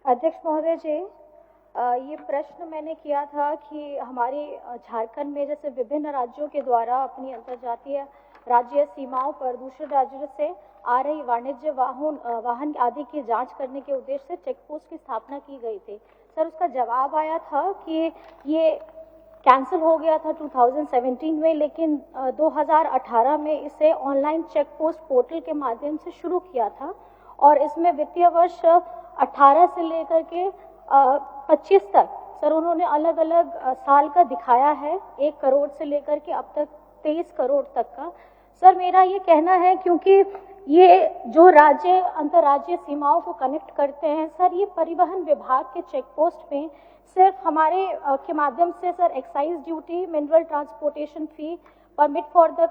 अध्यक्ष महोदय जी, ये प्रश्न मैंने किया था कि हमारे झारखंड में जैसे विभिन्न राज्यों के द्वारा अपनी अंतर्जातीय राज्य सीमाओं पर दूसरे राज्यों से आ रही वाणिज्य वाहन आदि की जांच करने के उद्देश्य से चेक पोस्ट की स्थापना की गई थी। सर, उसका जवाब आया था कि ये कैंसिल हो गया था 2017 में, लेकिन 2018 में इसे ऑनलाइन चेक पोस्ट पोर्टल के माध्यम से शुरू किया था और इसमें वित्तीय वर्ष 18 से लेकर के 25 तक सर उन्होंने अलग अलग साल का दिखाया है, 1 करोड़ से लेकर के अब तक 23 करोड़ तक का। सर, मेरा ये कहना है क्योंकि ये जो राज्य अंतर्राज्यीय सीमाओं को कनेक्ट करते हैं सर, ये परिवहन विभाग के चेक पोस्ट में सिर्फ हमारे के माध्यम से sir excise duty, mineral transportation fee, permit for the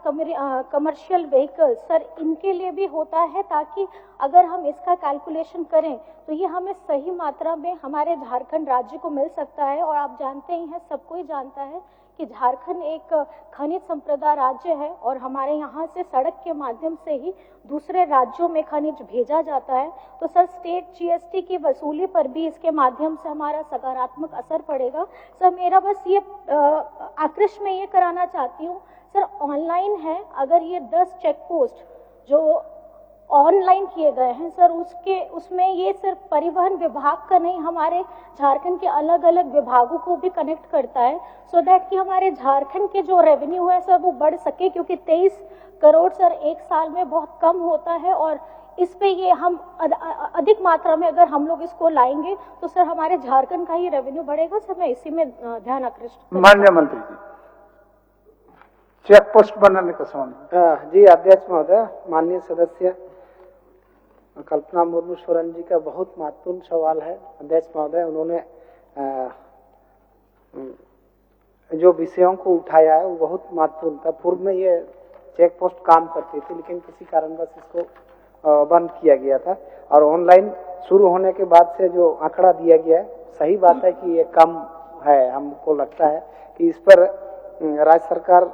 commercial vehicle sir इनके लिए भी होता है, ताकि अगर हम इसका कैलकुलेशन करें तो ये हमें सही मात्रा में हमारे झारखंड राज्य को मिल सकता है। और आप जानते ही हैं, सबको ही जानता है कि झारखंड एक खनिज संपदा राज्य है और हमारे यहाँ से सड़क के माध्यम से ही दूसरे राज्यों में खनिज भेजा जाता है। तो सर, स्टेट जीएसटी की वसूली पर भी इसके माध्यम से हमारा सकारात्मक असर पड़ेगा। सर, मेरा बस ये आकृष्ट में ये कराना चाहती हूँ सर, ऑनलाइन है, अगर ये 10 चेक पोस्ट जो ऑनलाइन किए गए हैं सर, उसमें ये सिर्फ परिवहन विभाग का नहीं, हमारे झारखंड के अलग अलग विभागों को भी कनेक्ट करता है, सो दैट कि हमारे झारखंड के जो रेवेन्यू है सर वो बढ़ सके, क्योंकि 23 करोड़ सर एक साल में बहुत कम होता है और इस पे ये हम अधिक मात्रा में अगर हम लोग इसको लाएंगे तो सर हमारे झारखंड का ही रेवेन्यू बढ़ेगा। सर, मैं इसी में ध्यान आकृष्ट। माननीय मंत्री जी, चेक पोस्ट बनाने का सवाल। जी अध्यक्ष महोदय, माननीय सदस्य कल्पना मुर्मू सोरेन जी का बहुत महत्वपूर्ण सवाल है। अध्यक्ष महोदय, उन्होंने जो विषयों को उठाया है वो बहुत महत्वपूर्ण था। पूर्व में ये चेक पोस्ट काम करती थी, लेकिन किसी कारणवश इसको बंद किया गया था और ऑनलाइन शुरू होने के बाद से जो आंकड़ा दिया गया है, सही बात है कि ये कम है। हमको लगता है कि इस पर राज्य सरकार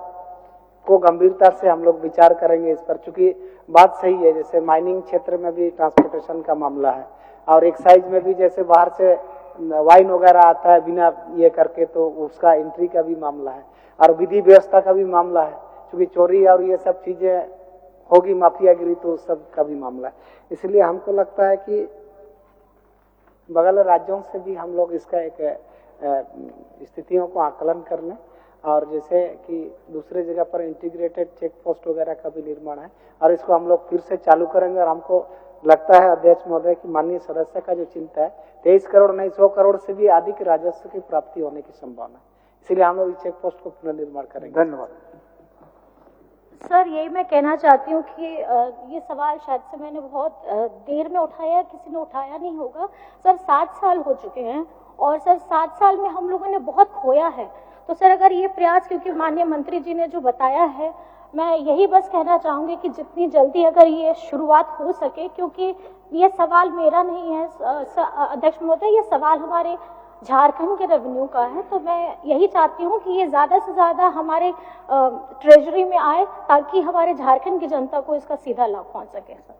को गंभीरता से हम लोग विचार करेंगे इस पर, चूंकि बात सही है, जैसे माइनिंग क्षेत्र में भी ट्रांसपोर्टेशन का मामला है और एक्साइज में भी जैसे बाहर से वाइन वगैरह आता है बिना ये करके, तो उसका एंट्री का भी मामला है और विधि व्यवस्था का भी मामला है, क्योंकि चोरी और ये सब चीजें होगी, माफियागिरी, तो सब का भी मामला है। इसलिए हमको लगता है कि बगल राज्यों से भी हम लोग इसका एक स्थितियों को आकलन कर लें और जैसे कि दूसरे जगह पर इंटीग्रेटेड चेक पोस्ट वगैरह का भी निर्माण है और इसको हम लोग फिर से चालू करेंगे। और हमको लगता है अध्यक्ष महोदय कि माननीय सदस्य का जो चिंता है, 23 करोड़ नहीं 100 करोड़ से भी अधिक राजस्व की प्राप्ति होने की संभावना है, इसलिए हम लोग इस चेक पोस्ट को पुनर्निर्माण करेंगे। धन्यवाद। सर, यही मैं कहना चाहती हूँ कि ये सवाल शायद से मैंने बहुत देर में उठाया, किसी ने उठाया नहीं होगा। सर, 7 साल हो चुके हैं और सर 7 साल में हम लोगों ने बहुत खोया है। तो सर, अगर ये प्रयास, क्योंकि माननीय मंत्री जी ने जो बताया है, मैं यही बस कहना चाहूंगी कि जितनी जल्दी अगर ये शुरुआत हो सके, क्योंकि ये सवाल मेरा नहीं है अध्यक्ष महोदय, ये सवाल हमारे झारखंड के रेवेन्यू का है। तो मैं यही चाहती हूँ कि ये ज़्यादा से ज़्यादा हमारे ट्रेजरी में आए, ताकि हमारे झारखंड की जनता को इसका सीधा लाभ पहुँच सके। सर।